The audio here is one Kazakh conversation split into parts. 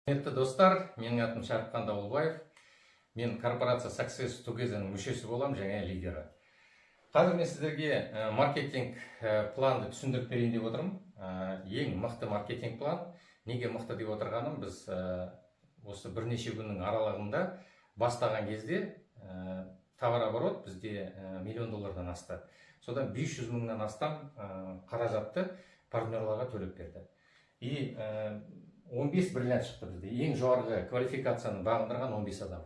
Құрметті достар, менің атым Шәріпқан Дауылбаев. Мен корпорация Success Together'ның мүшесі болам, және лидері. Қазір мен сіздерге маркетинг планды түсіндіріп берейін деп отырмын. Ең мықты маркетинг план. Неге мықты деп отырғаным, біз осы бірнеше күннің аралығында бастаған кезде товарооборот бізде $1 миллион асты. Содан 500 мыңнан астам қаражатты партнерларға төлеп берді. И 15 бриллиант шықты бізде. Ең жоғарғы квалификацияны бағындырған 15 адам.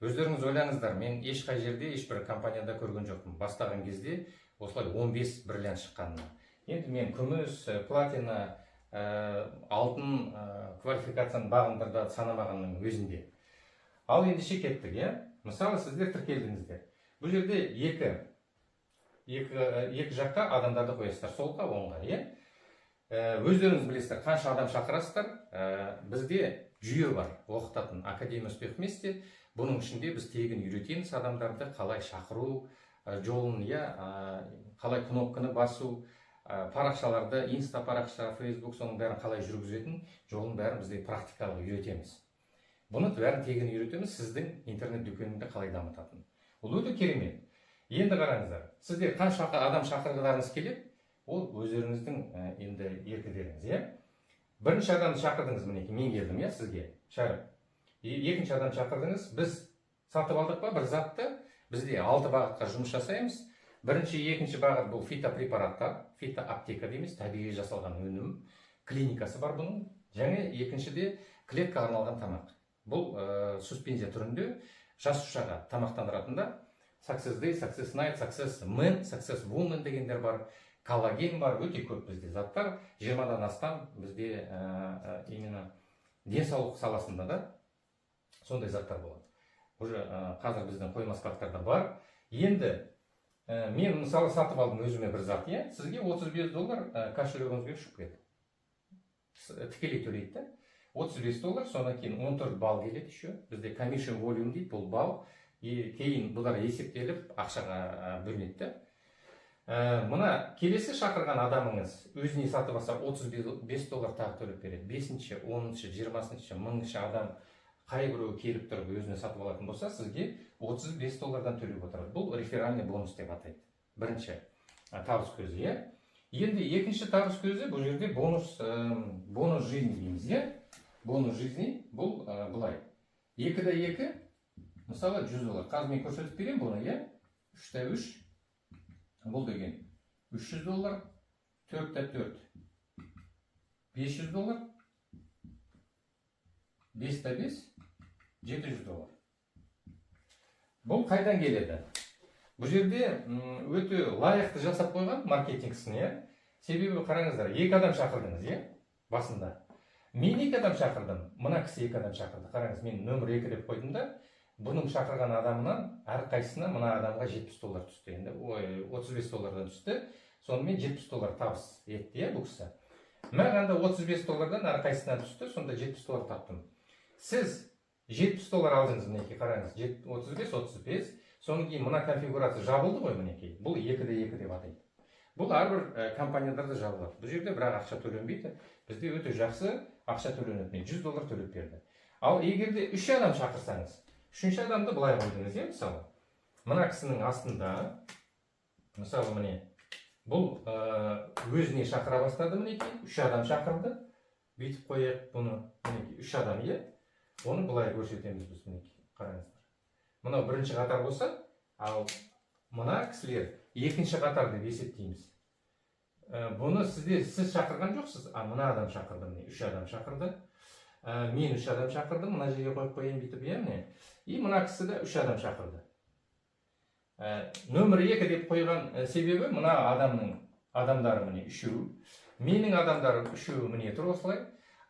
Өздеріңіз ойлаңыздар, мен ешқай жерде, ешбір компанияда көрген жоқпын. Бастаған кезде осылай 15 бриллиант шыққанына. Енді мен күміс, платина, алтын квалификацияны бағындырды санамағанның өзінде. Ал ендеше кеттік, мысалы сіздер тіркелдіңіздер. Бұл жерде екі жаққа адамдарды қоясыздар, солға, оңға, Өздеріңіз білесіздер, қанша адам шақырасыздар. Бізде жүйе бар, оқытатын Академия Успех вместе. Бұның ішінде біз тегін үйретеміз адамдарды қалай шақыру жолын, қалай кнопканы басу, парақшаларды, инста парақша, фейсбук, соның бәрін қалай жүргізетін жолын бәрін бізде практикалық үйретеміз. Бұны бәрін тегін үйретеміз, сіздің интернет дүкеніңді қалай дамытатын. Бұл өте керемет. Енді қараңыздар, сіздер қанша адам шақырғыларыңыз келеді? Ол өздеріңіздің енді еркідеріңіз, Бірінші адамды шақырдыңыз, мінеки, мен келдім, сізге, Шәріп. Екінші адам шақырдыңыз, біз сатып алдық па, бір затты, бізде 6 бағытқа жұмыс жасаймыз. Бірінші, екінші бағыт бұл фитопрепараттар, фитоаптека дейміз, табиғи жасалған өнім, клиникасы бар бұның. Және екіншіде клетка арналған тамақ. Бұл суспензия түрінде жасушаға тамақтандыратында Success Day, Success Night, Success Man, Success Woman дегендер бар. Коллаген бар, өте көп бізде заттар, 20-дан астам бізде именно денсаулық саласында да сондай заттар болады. Уже қазір біздің қойма складтарда бар. Енді мен мысалы сатып алдым өзіме бір зат, сізге $35 кошелегіңізге ұшып кетті. Тікелей төлейді. $35, содан кейін 14 балл келеді еще. Бізде commission volume дейді, бұл балл. Кейін бұлар есептеліп ақшаға бөлінеді. Мұна келесі шақырған адамыңыз өзіне сатып алса $35 тағы төлеп береді. 5-ші, 10-ші, 20-ші, 1000-ші адам қай біреуі келіп тұрып өзіне сатып алатын болса, сізге $35 төлеп отырады. Бұл реферальный бонус деп атайды. Бірінші табыс көзі, Енді екінші табыс көзі, бұл жерде бонус жизни дейміз, Бонус жизни бұл былай. 2-2, мысалы $100. Қазір мен көрсетіп берем бұны, 3-3. Бұл деген $300, 4-4, $500, 5-5, $700. Бұл қайдан келеді? Бұл жерде өте лайықты жасап қойған маркетингісін, Себебі қараңыздар, 2 адам шақырдыңыз, басында. Мен 2 адам шақырдым, мұна кісі 2 адам шақырды. Қараңыз, мен нөмір 2 деп қойдым да, бұның шақырған адамынан әрқайсысына мұна адамға $70 түсті. Енді $35 түсті. Сонымен $70 табыс етті, бұл кісі. Маған да $35 әрқайсысынан түсті, сонда $70 таптым. Сіз $70 алдыңыз, мінеки, қараңыз, 35-35. Соның кейін мұна конфигурация жабылды ғой, мінеки. Бұл 2-2 деп атайды. Бұл әрбір компанияларда жабылады. Бұл жерде бірақ ақша төленбейді. Бізде өте жақсы ақша төленеді. $100 төлеп берді. Ал егерде 3 адам шақырсаңыз, 3-ші адамды былай қойдыңыз, мысалы. Мына кісінің астында, мысалы, міне, бұл өзіне шақыра бастады, мінеки, 3 адам шақырды. Бүйтіп қойып бұны, мінеки, 3 адам, Оны былай көрсетеміз біз, мінеки, қараңыздар. Мұна бірінші қатар болса, ал мұна кісілер екінші қатар деп есептейміз. Бұны сіз шақырған жоқсыз, а мұна адам шақырды, 3 адам шақырды. Мен 3 адам шақырдым, мұна жерге қойып қойын бүйтіп, И мұна кісі де 3 адам шақырды. Нөмір 2 деп қойған себебі мұна адамдары міне 3. Менің адамдарым 3 міне тұр осылай.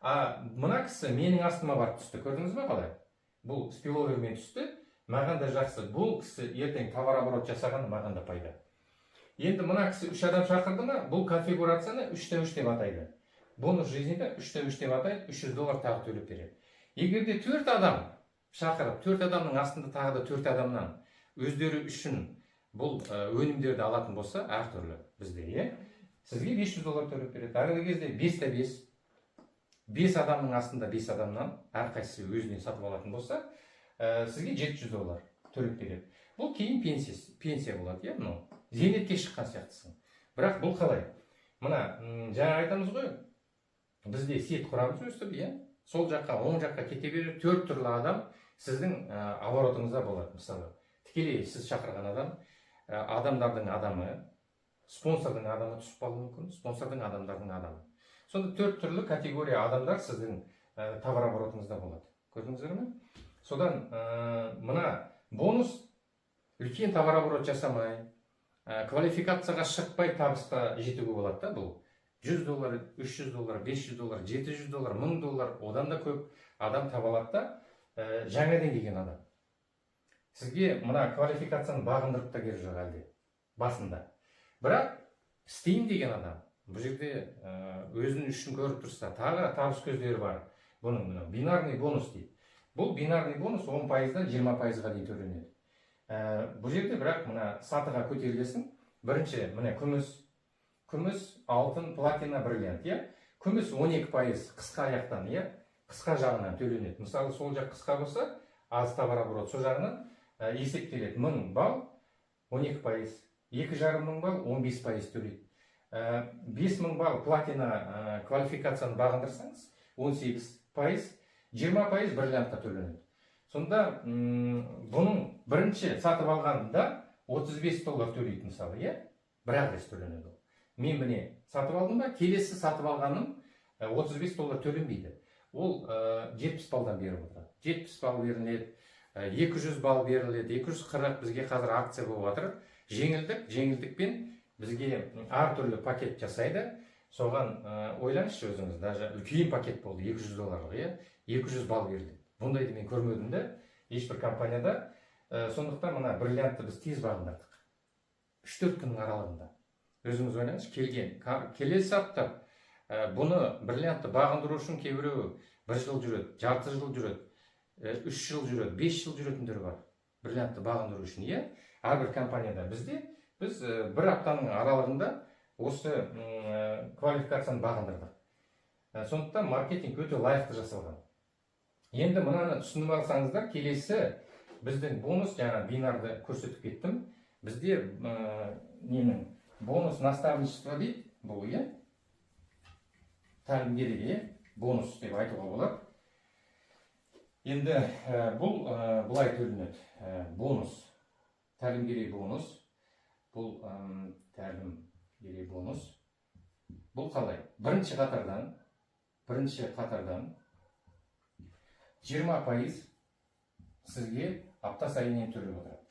Мұна кісі менің астыма барып түсті. Көрдіңіз бе қалай? Бұл спиловермен түсті. Маған да жақсы. Бұл кісі ертең товарооборот жасағаны маған да пайда. Енді мұна кісі 3 адам шақырды ма, бұл конфигурацияны 3-3 деп атайды. Бонус жизниді 3-3 деп атайды, $300 тағы төлеп береді. Егерде 4 адам шақырып, 4 адамның астында тағы да 4 адамнан өздері үшін бұл өнімдерді алатын болса, әртүрлі бізде, Сізге $500 төлеп береді. Әрі кезде 5-5, 5 адамның астында 5 адамнан әрқайсысы өзіне сатып алатын болса, сізге $700 төлеп береді. Бұл кейін пенсия болады, иә, мынау. Зейнетке шыққан сияқтысың. Бірақ бұл қалай? Мына, жаңа айтамыз ғой, бізде сет құрамыз өстіп, иә? Сол жаққа, оң жаққа кете береді, 4 түрлі адам сіздің оборотыңызда болады. Мысалы, тікелей сіз шақырған адам, адамдардың адамы, спонсордың адамы түсіп қалуы мүмкін, спонсордың адамдардың адамы. Сонда 4 түрлі категория адамдар сіздің товар оборотыңызда болады. Көрдіңіздер ме? Содан мына бонус үлкен товар оборот жасамай, квалификацияға шықпай табысқа жетуге болады да. Бұл $100, $300, $500, $700, $1000, одан да көп адам таба алады да, жаңадан келген адам. Сізге мына квалификацияны бағындырып та керек жоқ әлде басында. Бірақ істейін деген адам, бұл жерде өзінің үшін көріп тұрса, тағы табыс көздері бар. Бұның бинарный бонус дейді. Бұл бинарный бонус 10%-дан 20%-ға дейін төленеді. Бұл жерде бірақ мына сатыға көтерілесің. Бірінші міне күміс, алтын, платина, бриллиант, иә? Күміс 12% қысқа аяқтан, иә? Қысқа жағынан төленеді. Мысалы, сол жақ қысқа болса, аз товар оборот, сол жағынан есептеледі. 1000 балл 12%, 2,5 балл 15% төлейді. 5000 балл платина квалификацияны бағындырсаңыз 18%, 20% бриллиантқа төленеді. Сонда бұның бірінші сатып алғанда $35 төлейді, мысалы, иә? Бір-ақ рет төленеді. Мен міне сатып алдым ба, келесі сатып алғаным $35 төленбейді. Ол 70 балдан беріп отырады. 70 балл беріледі, 200 балл беріледі, 240 бізге қазір акция болып жатыр. Жеңілдікпен бізге әртүрлі пакет жасайды. Соған ойлаңызшы өзіңіз, даже үлкен пакет болды, $200, иә? 200 балл беріледі. Бұндайды мен көрмедім де, ешбір компанияда. Сондықтан мына бриллиантты біз тез бағындырдық. 3-4 күннің аралығында. Өзіңіз ойлаңыз, келесі аптап бұны бриллиантты бағындыру үшін кейбіреуі 1 жыл жүреді, жарты жыл жүреді, 3 жыл жүреді, 5 жыл жүретіндер бар. Бриллиантты бағындыру үшін, иә? Әрбір компанияда біз 1 аптаның аралығында осы квалификацияны бағындырдық. Сондықтан маркетинг өте лайықты жасалған. Енді мынаны түсініп алсаңыздар, келесі біздің бонус, жаңа бинарды көрсетіп кеттім. Бізде бонус наставничество дейді, бұл, иә? Тәлімгерге бонус деп айтуға болады. Енді бұл бұлай төленеді. Бонус, тәлімгерге бонус. Бұл тәлімгерге бонус. Бұл қалай? Бірінші қатардан 20% сізге апта сайын төлеп отырады.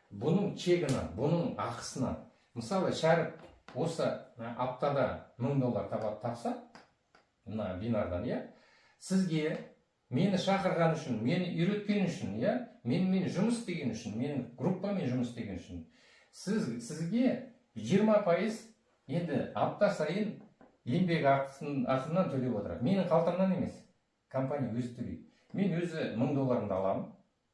Бұның чегіна, бұның ақысына, мысалы, Шәріп осы аптада $1000 тапса, мына бинардан, иә, сізге мені шақырған үшін, мені үйреткен үшін, иә, мен жұмыс істеген үшін, мен группамен жұмыс істеген үшін, сізге 20% енді апта сайын еңбек ақысынан төлеп отырады. Менің қалтамнан емес, компания өзі төлейді. Мен өзі $1000 аламын,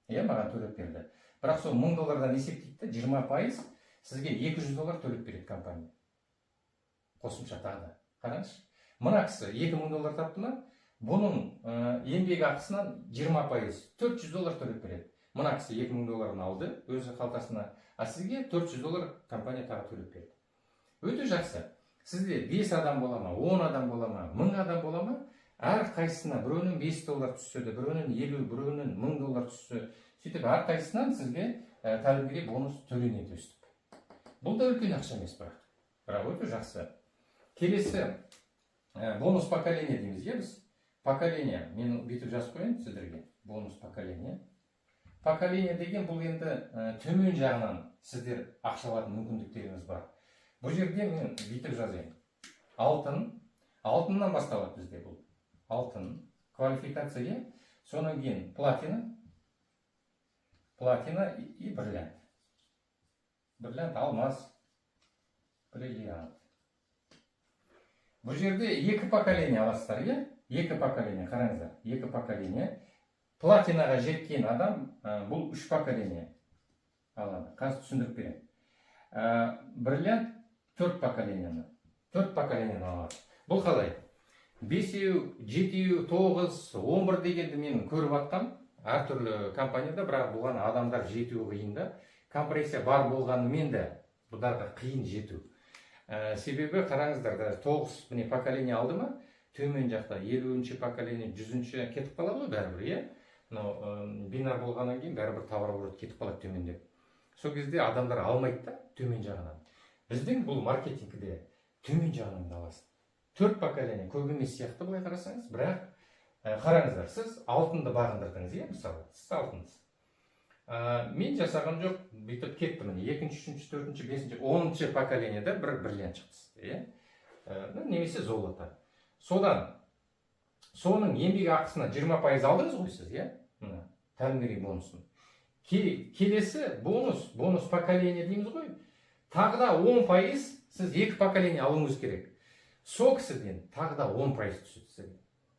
иә, маған төлеп берді. Бірақ сол $1000 есептейді, 20% сізге $200 төлеп береді компания. Қосымша тағы да. Қараңызшы. Мына кісі $2000 тапты ма, бұның еңбек ақысынан 20% $400 төлеп береді. Мына кісі $2000 алды өзі қалтасына, а сізге $400 компания тағы төлеп береді. Өте жақсы. Сізде 5 адам бола ма, 10 адам бола ма, 1000 адам бола ма, әр қайсысына біреуінен $5 түссе, біреуінен 50, біреуінен $1000 түссе, сөйтіп әр қайсысынан сізге тәлімгерге бонус төленеді өстіп. Бұл да үлкен ақша емес, бірақ өте жақсы. Келесі бонус поколение дейміз, иә, біз? Поколение, мен бүйтіп жазып қояйын сіздерге. Бонус поколение. Поколение деген бұл енді төмен жағынан сіздер ақша алатын мүмкіндіктеріңіз бар. Бұл жерде мен бүйтіп жазайын. Алтыннан басталады бізде бұл. Алтын, квалификация, содан кейін платина и бриллиант. Бриллиант, алмаз, бриллиант. Бұл жерде 2 поколение аласыздар, иә? 2 поколение, қараңыздар. 2 поколение. Платинаға жеткен адам, бұл 3 поколение алады. Қазір түсіндіріп беремін. Бриллиант 4 поколениені. 4 поколениені алады. Бұл қалай? бесеу, жетеу, 9, 11 дегенді мен көріп жатқам әртүрлі компанияда, бірақ бұған адамдар жету қиын да. Компрессия бар болғанымен де бұларға қиын жету. Себебі қараңыздар, 9 міне поколение алды ма, төмен жақта 50-ші поколение, 100-ші кетіп қалады ғой бәрібір, иә? Бинар болғаннан кейін бәрібір товарооборот кетіп қалады төмендеп. Сол кезде адамдар алмайды да төмен жағынан. Біздің бұл маркетингде төмен жағынан аласың. 4 поколение көп емес сияқты былай қарасаңыз, бірақ қараңыздар, сіз алтынды бағындырдыңыз, иә, мысалы, сіз алтынсыз. Мен жасаған жоқ, бүйтіп кетті міне, 2-ші, 3-ші, 4-ші, 5-ші, 10-ші поколениеда бір бриллиант шықты, иә? Немесе золото. Содан соның еңбек ақысына 20% алдыңыз ғой сіз, иә? Мына тәлімгерей бонусын. Келесі бонус поколение дейміз ғой. Тағы да 10% сіз 2 поколение алуыңыз керек. Сол кісіден тағы да 10% түседі сізге.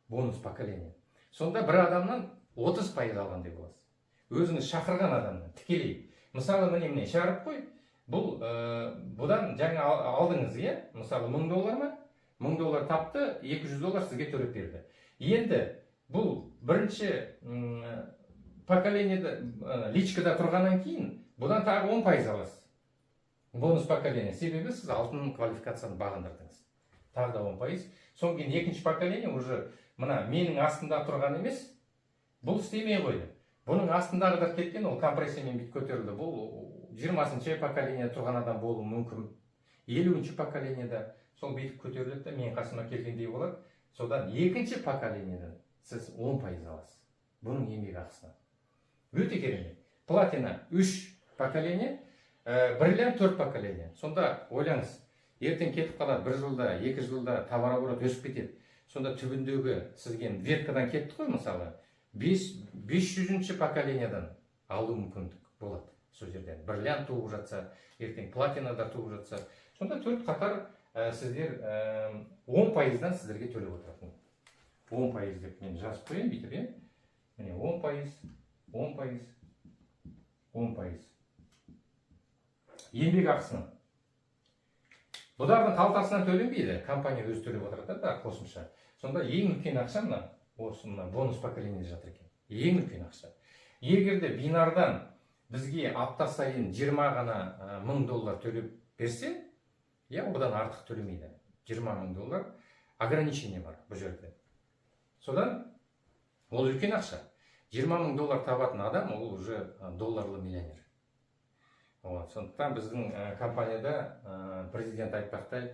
Бонус поколение. Сонда бір адамнан 30% алғандай боласыз. Өзіңіз шақырған адамнан тікелей. Мысалы, міне шарып қой. Бұдан жаңа алдыңыз, иә? Мысалы, $1000 ма? $1000 тапты, $200 сізге төлеп берді. Енді бұл бірінші поколениеда личкада тұрғаннан кейін бұдан тағы 10% аласыз. Бонус поколение. Себебі сіз алтын квалификацияны бағындырдыңыз. Тағы да 10%. Соң кейін екінші поколение уже мына менің астымда тұрған емес, бұл істемей қойды. Бұның астындағыдар кеткен, ол компрессиямен бит көтерілді. Бұл 20-ші поколение тұрған адам болуы мүмкін. 50-ші поколениеда сол битіп көтерілді, мен қасыма келгендей болады. Содан екінші поколениеден сіз 10% аласыз. Бұның еңбек ақысына. Өте керемет. Платина 3 поколение, бриллиант 4 поколение. Сонда ойлаңыз, ертең кетіп қалады, 1 жылда, 2 жылда товарооборот өсіп кетеді. Сонда түбіндегі сізге веткадан кетті ғой, мысалы, 500-ші поколениядан алу мүмкіндік болады. Сол жерден бриллиант туып жатса, ертең платинадар туып жатса, сонда 4 қатар сіздер 10%-дан сіздерге төлеп отыратын. 10% деп мен жазып қояйын, бүйтіп, иә? Міне 10%, 10%, 10%. Еңбек ақысынан. Бұлардың қалтасынан төленбейді, компания өзі төлеп отырады да қосымша. Сонда ең үлкен ақша мына бонус поколениеде жатыр екен. Ең үлкен ақша. Егерде бинардан бізге апта сайын 20 ғана $1000 төлеп берсе, я одан артық төлемейді. $20,000 ограничение бар бұл жерде. Содан ол үлкен ақша. $20,000 табатын адам, ол уже долларлы миллионер. Сондықтан біздің компанияда президент айтпақтай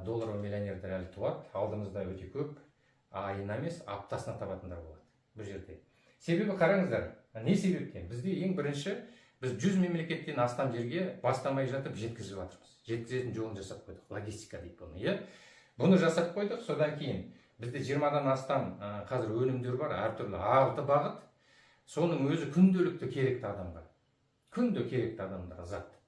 долларлы миллионердер әлі туады. Алдымызда өте көп, айына емес, аптасына табатындар болады бұл жерде. Себебі қараңыздар, не себептен? Бізде ең бірінші, біз 100 мемлекеттен астам жерге бастамай жатып жеткізіп жатырмыз. Жеткізетін жолын жасап қойдық, логистика дейді бұны, иә? Бұны жасап қойдық, содан кейін бізде 20-дан астам қазір өнімдер бар, әртүрлі 6 бағыт. Соның өзі күнделікті керекті адамға. Күнде керекті адамдарға зат.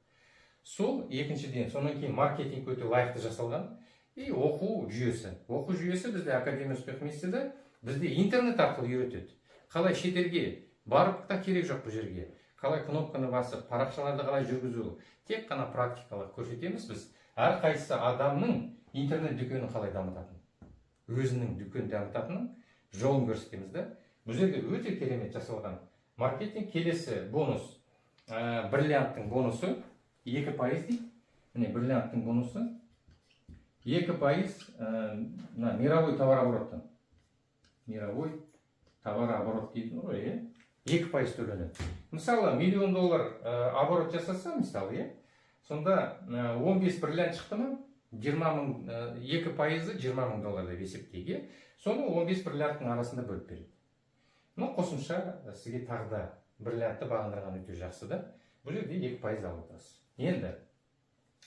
Сол екіншіден, сонан кейін маркетинг өте лайықты жасалған и оқу жүйесі. Оқу жүйесі бізде Академия Успех Вместе бізде интернет арқылы үйретеді. Қалай шетелге барып та керек жоқ бұл жерге. Қалай кнопканы басып, парақшаларды қалай жүргізу. Тек қана практикалық көрсетеміз біз. Әрқайсысы адамның интернет дүкенін қалай дамытатын. Өзінің дүкен дамытатынын жолын көрсетеміз да. Бұл жерде өте керемет жасалған маркетинг. Келесі бонус. Бриллианттың бонусы 2% дейді. Міне бриллианттың бонусы 2% мировой товарообороттан. Мировой товарооборот дейді ғой, 2% төленеді. Мысалы, $1,000,000 оборот жасаса, мысалы, сонда 15 бриллиант шықты ма, 2%-ы $20,000 деп есептейік. Соны 15 бриллианттың арасында бөліп береді. Қосымша сізге тағы да бриллиантты бағындырған өте жақсы да. Бұл жерде 2% алып отырсыз. Енді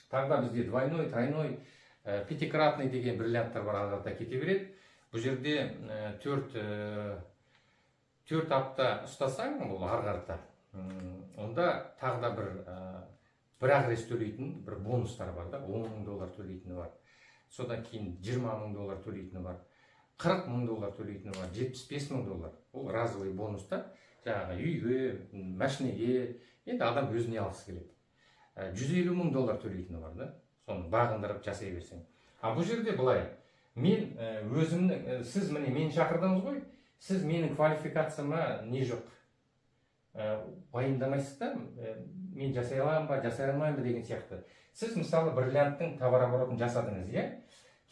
тағы да бізде двойной, тройной, пятикратный деген бриллианттар бар, алғарда кете береді. Бұл жерде 4 апта ұстасаң, бұл арғарда, онда тағы да бір ақ төлейтін бір бонустар бар да, $10,000 төлейтіні бар. Содан кейін $20,000 төлейтіні бар, $40,000 төлейтіні бар, $75,000. Ол разовый бонуста, жаңағы үйге, машинеге, енді адам өзіне алғысы келеді. $150,000 төлейтіні бар да, соны бағындырып жасай берсең. Бұл жерде былай, мен өзімнің, сіз міне мені шақырдыңыз ғой, сіз менің квалификацияма не жоқ, уайымдамайсыз да, мен жасай аламын ба, жасай алмаймын ба деген сияқты. Сіз мысалы бриллианттың товарооборотын жасадыңыз, иә?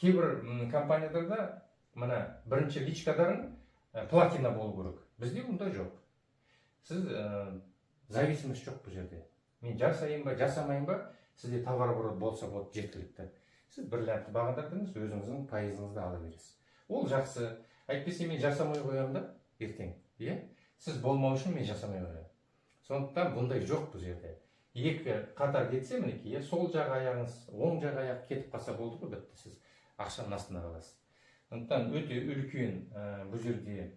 Кейбір компанияларда мына бірінші личкадарың платина болу керек. Бізде ондай жоқ. Сіз зависимость жоқ бұл жерде. Мен жасайын ба, жасамайын ба, сізде товарооборот болса болады, жеткілікті. Сіз бриллиантты бағындырдыңыз, өзіңіздің пайызыңызды ала бересіз. Ол жақсы. Әйтпесе мен жасамай қоямын да ертең, иә? Сіз болмау үшін мен жасамай қоямын. Сондықтан бұндай жоқ бұл жерде. Екі қатар кетсе, мінекей, сол жақ аяғыңыз, оң жақ аяқ кетіп қалса болды ғой, бітті, сіз ақшаның астына қаласыз. Сондықтан өте үлкен бұл жерде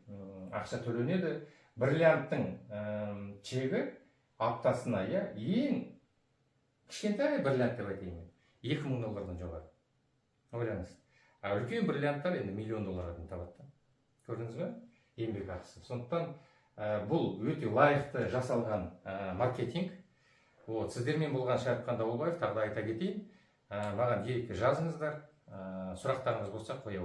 ақша төленеді. Бриллианттың чегі аптасына, ең кішкентай бриллиант деп айтайын мен, $2000 жоғары. Ойлаңыз. Үлкен бриллианттар енді $1,000,000 табады. Көрдіңіз бе? Еңбек ақысы. Сондықтан бұл өте лайықты жасалған маркетинг. Сіздермен болған Шайыққан Дауылбаев, тағы да айта кетейін. Маған директке жазыңыздар. Сұрақтарыңыз болса қоя